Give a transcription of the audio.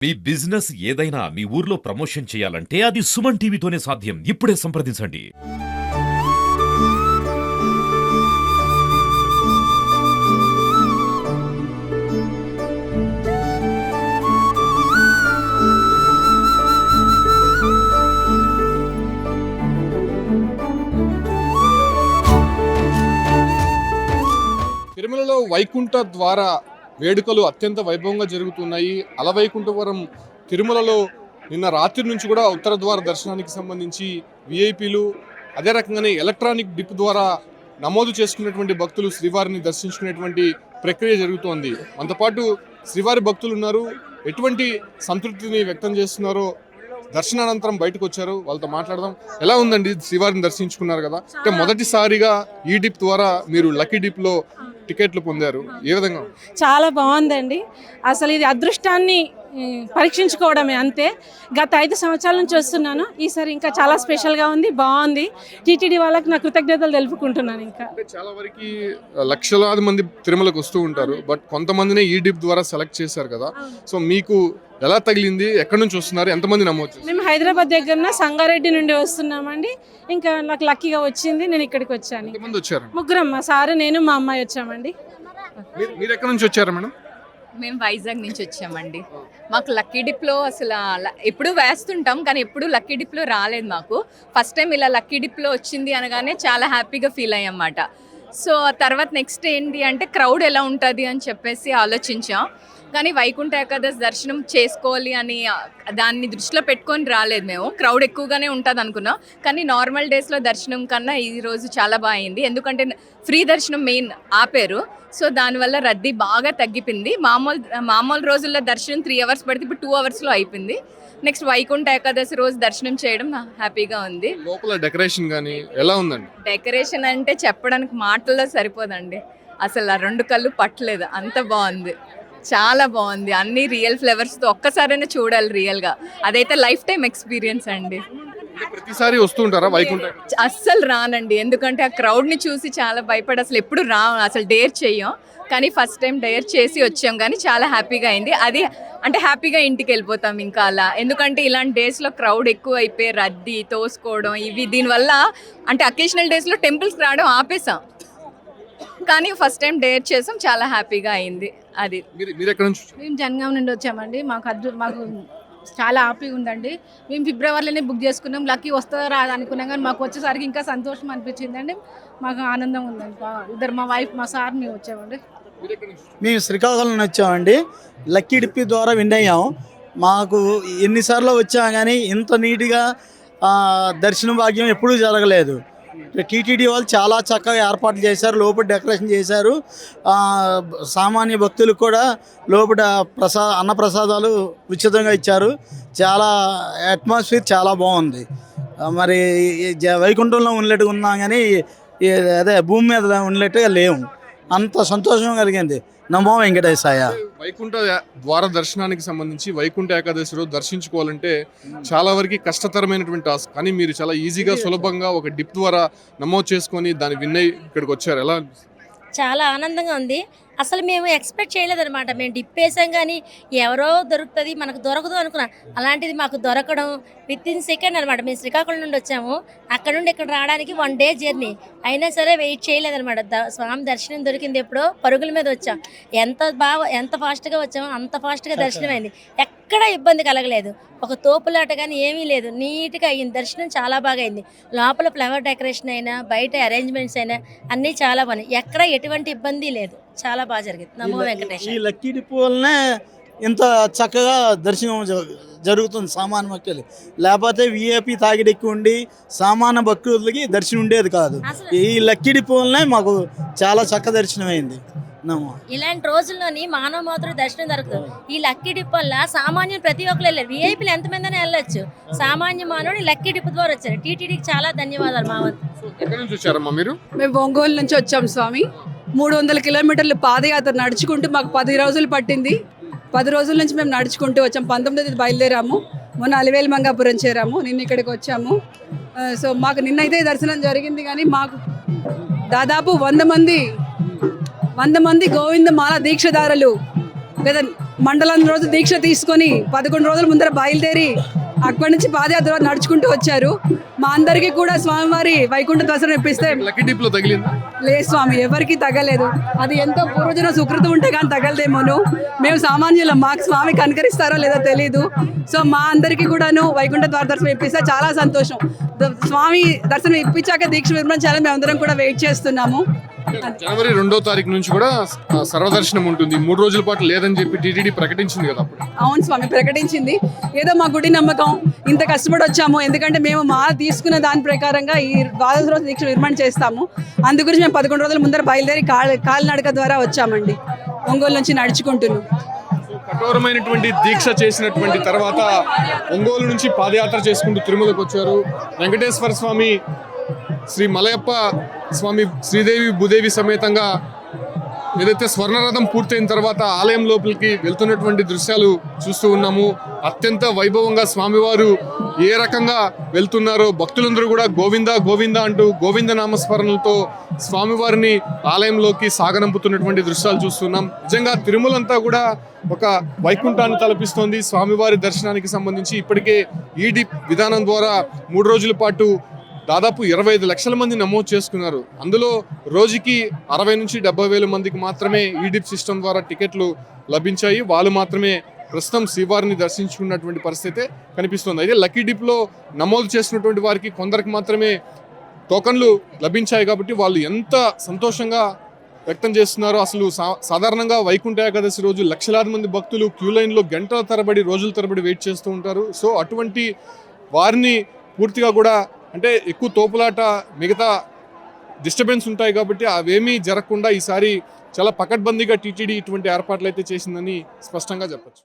మీ business ఏదైనా మీ ఊర్లో promotion చేయాలంటే అది సుమన్ టీవీతోనే సాధ్యం. ఇప్పుడే సంప్రదించండి. తిరుమలలో వైకుంఠ ద్వార వేడుకలు అత్యంత వైభవంగా జరుగుతున్నాయి. అలవైకుంఠపురం తిరుమలలో నిన్న రాత్రి నుంచి కూడా ఉత్తర ద్వార దర్శనానికి సంబంధించి విఐపీలు, అదే రకంగానే ఎలక్ట్రానిక్ డిప్ ద్వారా నమోదు చేసుకున్నటువంటి భక్తులు శ్రీవారిని దర్శించుకునేటువంటి ప్రక్రియ జరుగుతోంది. మనతో పాటు శ్రీవారి భక్తులు ఉన్నారు. ఎటువంటి సంతృప్తిని వ్యక్తం చేస్తున్నారో దర్శనానంతరం బయటకు వచ్చారు, వాళ్ళతో మాట్లాడదాం. ఎలా ఉందండి, శ్రీవారిని దర్శించుకున్నారు కదా, అంటే మొదటిసారిగా ఈ డిప్ ద్వారా మీరు లక్కీ డిప్ లో టికెట్లు పొందారు, ఏ విధంగా? చాలా బాగుందండి. అసలు ఇది అదృష్టాన్ని పరీక్షించుకోవడమే అంతే. గత 5 సంవత్సరాల నుంచి వస్తున్నాను, ఈసారి ఇంకా చాలా స్పెషల్గా ఉంది, బాగుంది. టీటీడీ వాళ్ళకి నా కృతజ్ఞతలు తెలుపుకుంటున్నాను. ఇంకా చాలా వరకు లక్షలాది మంది తిరుమలకు వస్తూ ఉంటారు, బట్ కొంతమందినే ఈ డిప్ ద్వారా సెలెక్ట్ చేశారు కదా, సో మీకు ఎలా తగిలింది? ఎక్కడి నుంచి వస్తున్నారు? ఎంతమంది నమోదు? మేము హైదరాబాద్ దగ్గర సంగారెడ్డి నుండి వస్తున్నామండి. ఇంకా నాకు లక్కీగా వచ్చింది, నేను ఇక్కడికి వచ్చాను. ముగ్గురం, మా సారు, నేను, మా అమ్మాయి వచ్చామండి. మీరు ఎక్కడి నుంచి వచ్చారు మేడం? మేము వైజాగ్ నుంచి వచ్చామండి. మాకు లక్కీ డిప్లో అసలు ఎప్పుడు వేస్తుంటాం కానీ ఎప్పుడు లక్కీ డిప్లో రాలేదు మాకు. ఫస్ట్ టైం ఇలా లక్కీ డిప్లో వచ్చింది అనగానే చాలా హ్యాపీగా ఫీల్ అయ్యామన్నమాట. సో తర్వాత నెక్స్ట్ ఏంటి అంటే క్రౌడ్ ఎలా ఉంటుంది అని చెప్పేసి ఆలోచించాం. కానీ వైకుంఠ ఏకాదశి దర్శనం చేసుకోవాలి అని దాన్ని దృష్టిలో పెట్టుకొని రాలేదు మేము. క్రౌడ్ ఎక్కువగానే ఉంటుంది అనుకున్నాం, కానీ నార్మల్ డేస్లో దర్శనం కన్నా ఈరోజు చాలా బాగా అయింది. ఎందుకంటే ఫ్రీ దర్శనం మెయిన్ ఆపేరు, సో దానివల్ల రద్దీ బాగా తగ్గిపోయింది. మామూలు రోజుల్లో దర్శనం 3 hours పడితే ఇప్పుడు 2 hours అయిపోయింది. నెక్స్ట్ వైకుంఠ ఏకాదశి రోజు దర్శనం చేయడం హ్యాపీగా ఉంది. లోపల డెకరేషన్ కానీ ఎలా ఉందండి? డెకరేషన్ అంటే చెప్పడానికి మాటల్లో సరిపోదండి. అసలు 2 కళ్ళు పట్టలేదు, అంత బాగుంది, చాలా బాగుంది. అన్ని రియల్ ఫ్లేవర్స్తో ఒక్కసారైనా చూడాలి రియల్గా, అదైతే లైఫ్ టైం ఎక్స్పీరియన్స్ అండి. ప్రతిసారి వస్తుంటారా వైకుంఠ? అస్సలు రానండి, ఎందుకంటే ఆ క్రౌడ్ని చూసి చాలా భయపడి అసలు ఎప్పుడు అసలు డేర్ చెయ్యం. కానీ ఫస్ట్ టైం డేర్ చేసి వచ్చాం, కానీ చాలా హ్యాపీగా అయింది. అది అంటే హ్యాపీగా ఇంటికి వెళ్ళిపోతాం ఇంకా అలా. ఎందుకంటే ఇలాంటి డేస్లో క్రౌడ్ ఎక్కువ అయిపోయి రద్దీ తోసుకోవడం ఇవి, దీనివల్ల అంటే అకేషనల్ డేస్లో టెంపుల్స్కి రావడం ఆపేసాం, కానీ ఫస్ట్ టైం డేర్ చేసాం, చాలా హ్యాపీగా అయింది. అది మేము జనగాం నుండి వచ్చామండి. మాకు చాలా హ్యాపీగా ఉందండి. మేము ఫిబ్రవరిలోనే బుక్ చేసుకున్నాం, లక్కీ వస్తుందో రాదు అనుకున్నాం, కానీ మాకు వచ్చేసరికి ఇంకా సంతోషం అనిపించిందండి. మాకు ఆనందం ఉందండి. ఇద్దరు, మా వైఫ్, మా సార్, మేము వచ్చామండి. మేము శ్రీకాకుళం వచ్చామండి. లక్కీ డిప్పి ద్వారా విన్ అయ్యాము. మాకు ఎన్నిసార్లు వచ్చాము కానీ ఇంత నీట్గా దర్శన భాగ్యం ఎప్పుడూ జరగలేదు. టీటీడీ వాళ్ళు చాలా చక్కగా ఏర్పాట్లు చేశారు, లోపల డెకరేషన్ చేశారు. సామాన్య భక్తులకు కూడా లోపల అన్నప్రసాదాలు ఉచితంగా ఇచ్చారు. చాలా అట్మాస్ఫియర్ చాలా బాగుంది. మరి వైకుంఠంలో ఉన్నట్టుగా ఉన్నాం కానీ అదే భూమి మీద ఉన్నట్టుగా లేవు. అంత సంతోషం కలిగింది. నమో వెంకటేశాయ. వైకుంఠ ద్వార దర్శనానికి సంబంధించి వైకుంఠ ఏకాదశి రోజు దర్శించుకోవాలంటే చాలా వరకు కష్టతరమైనటువంటి టాస్క్, కానీ మీరు చాలా ఈజీగా సులభంగా ఒక డిప్ ద్వారా నమోదు చేసుకొని దాన్ని విన్ అయ్యి ఇక్కడికి వచ్చారు. ఎలా? చాలా ఆనందంగా ఉంది. అసలు మేము ఎక్స్పెక్ట్ చేయలేదన్నమాట. మేము డిప్ వేసాం కానీ ఎవరో దొరుకుతుంది, మనకు దొరకదు అనుకున్నాం. అలాంటిది మాకు దొరకడం వితిన్ సెకండ్ అనమాట. మేము శ్రీకాకుళం నుండి వచ్చాము, అక్కడ నుండి ఇక్కడ రావడానికి 1 day జర్నీ అయినా సరే వెయిట్ చేయలేదన్నమాట. స్వామి దర్శనం దొరికింది ఎప్పుడో, పరుగుల మీద వచ్చాం. ఎంత ఫాస్ట్గా వచ్చామో అంత ఫాస్ట్గా దర్శనం అయింది. ఎక్కడ ఇబ్బంది కలగలేదు, ఒక తోపులాట కానీ ఏమీ లేదు, నీట్గా అయింది. దర్శనం చాలా బాగా అయింది. లోపల ఫ్లవర్ డెకరేషన్ అయినా బయట అరేంజ్మెంట్స్ అయినా అన్నీ చాలా బాగున్నాయి. ఎక్కడ ఎటువంటి ఇబ్బంది లేదు, చాలా బాగా జరిగింది. నమో వెంకటేశ్వర. ఈ లక్కీ డిప్ వల్లనే ఇంత చక్కగా దర్శనం జరుగుతుంది సామాన్య భక్తులు. లేకపోతే విఐపి తాగిడెక్కి ఉండి సామాన్య భక్తులకి దర్శనం ఉండేది కాదు. ఈ లక్కీ డిప్ వల్లనే మాకు చాలా చక్క దర్శనం అయింది. ఇలాంటి రోజుల్లోని మానవ మాత్రం దర్శనం దొరుకుతుంది. ఈ లక్కీ డిప్ వల్ల సామాన్యులు ప్రతి ఒక్కరు వెళ్ళారు. విఐపీలు ఎంతమంది అయినా వెళ్ళొచ్చు, సామాన్య మానవుడు లక్కీ డిప్ ద్వారా వచ్చారు. టీటీడీకి చాలా ధన్యవాదాలు. మా మీరు? మేము ఒంగోలు నుంచి వచ్చాం స్వామి. 300 కిలోమీటర్లు పాదయాత్ర నడుచుకుంటూ మాకు 10 రోజులు పట్టింది. 10 రోజుల నుంచి మేము నడుచుకుంటూ వచ్చాం. 19th బయలుదేరాము, మొన్న అలివేలు మంగాపురం చేరాము, నిన్న ఇక్కడికి వచ్చాము. సో మాకు నిన్నైతే దర్శనం జరిగింది, కానీ మాకు దాదాపు 100 మంది గోవిందమాల దీక్షదారులు గత మండలం రోజు దీక్ష తీసుకొని 11 రోజుల ముందర బయలుదేరి అక్కడి నుంచి పాదయాత్ర నడుచుకుంటూ వచ్చారు. మా అందరికీ కూడా స్వామివారి వైకుంఠ దర్శనం ఇప్పిస్తే లక్కీ డిప్ లో తగిలిందా? లేదు స్వామి, ఎవరికి తగలేదు. అది ఎంతో పూర్వజన సుకృతం ఉంటే కానీ తగలదేమోను. మేము సామాన్యులం, మాకు స్వామి కనకరిస్తారో లేదో తెలీదు. సో మా అందరికీ కూడాను వైకుంఠ ద్వార దర్శనం ఇప్పిస్తే చాలా సంతోషం. స్వామి దర్శనం ఇప్పించాక దీక్ష విరమించాలని మేము అందరం కూడా వెయిట్ చేస్తున్నాము. జనవరి 2వ తారీఖు నుంచి కూడా సర్వదర్శనం ఉంటుంది. 3 రోజుల పాటు లేదని చెప్పి టీటీడీ ప్రకటించింది కదా అప్పుడు. అవును స్వామి, ప్రకటించింది. ఏదో మా గుడి నమ్మకం, ఇంత కష్టపడి వచ్చాము. ఎందుకంటే మేము మా తీసుకున్న దాని ప్రకారంగా ఈ 12 రోజుల దీక్ష విరమణ చేస్తాము. అందుగురించి మేము 11 రోజుల ముందర బయలుదేరి కాలినడక ద్వారా వచ్చామండి, ఒంగోలు నుంచి నడుచుకుంటున్నాం. కఠోరమైనటువంటి దీక్ష చేసినటువంటి తర్వాత ఒంగోలు నుంచి పాదయాత్ర చేసుకుంటూ తిరుమలకు వచ్చారు. వెంకటేశ్వర స్వామి, శ్రీ మలయప్ప స్వామి, శ్రీదేవి భూదేవి సమేతంగా ఏదైతే స్వర్ణరథం పూర్తయిన తర్వాత ఆలయం లోపలికి వెళ్తున్నటువంటి దృశ్యాలు చూస్తూ ఉన్నాము. అత్యంత వైభవంగా స్వామివారు ఏ రకంగా వెళ్తున్నారో భక్తులందరూ కూడా గోవింద గోవింద అంటూ గోవింద నామస్మరణలతో స్వామివారిని ఆలయంలోకి సాగనంపుతున్నటువంటి దృశ్యాలు చూస్తున్నాం. నిజంగా తిరుమలంతా కూడా ఒక వైకుంఠాన్ని తలపిస్తోంది. స్వామివారి దర్శనానికి సంబంధించి ఇప్పటికే ఈడీ విధానం ద్వారా 3 రోజుల పాటు దాదాపు 25 లక్షల మంది నమోదు చేసుకున్నారు. అందులో రోజుకి 60 నుంచి 70 వేల మందికి మాత్రమే ఈడిప్ సిస్టమ్ ద్వారా టికెట్లు లభించాయి. వాళ్ళు మాత్రమే ప్రస్తుతం శ్రీవారిని దర్శించుకున్నటువంటి పరిస్థితి కనిపిస్తుంది. అయితే లక్కీ డిప్లో నమోదు చేసినటువంటి వారికి కొందరికి మాత్రమే టోకన్లు లభించాయి. కాబట్టి వాళ్ళు ఎంత సంతోషంగా వ్యక్తం చేస్తున్నారో. అసలు సాధారణంగా వైకుంఠ ఏకాదశి రోజు లక్షలాది మంది భక్తులు క్యూ లైన్లో గంటల తరబడి, రోజుల తరబడి వెయిట్ చేస్తూ ఉంటారు. సో అటువంటి వారిని పూర్తిగా కూడా అంటే ఎక్కువ తోపులాట, మిగతా డిస్టర్బెన్స్ ఉంటాయి కాబట్టి అవేమీ జరగకుండా ఈసారి చాలా పకడ్బందీగా టీటీడీ ఇటువంటి ఏర్పాట్లు అయితే చేసిందని స్పష్టంగా చెప్పచ్చు.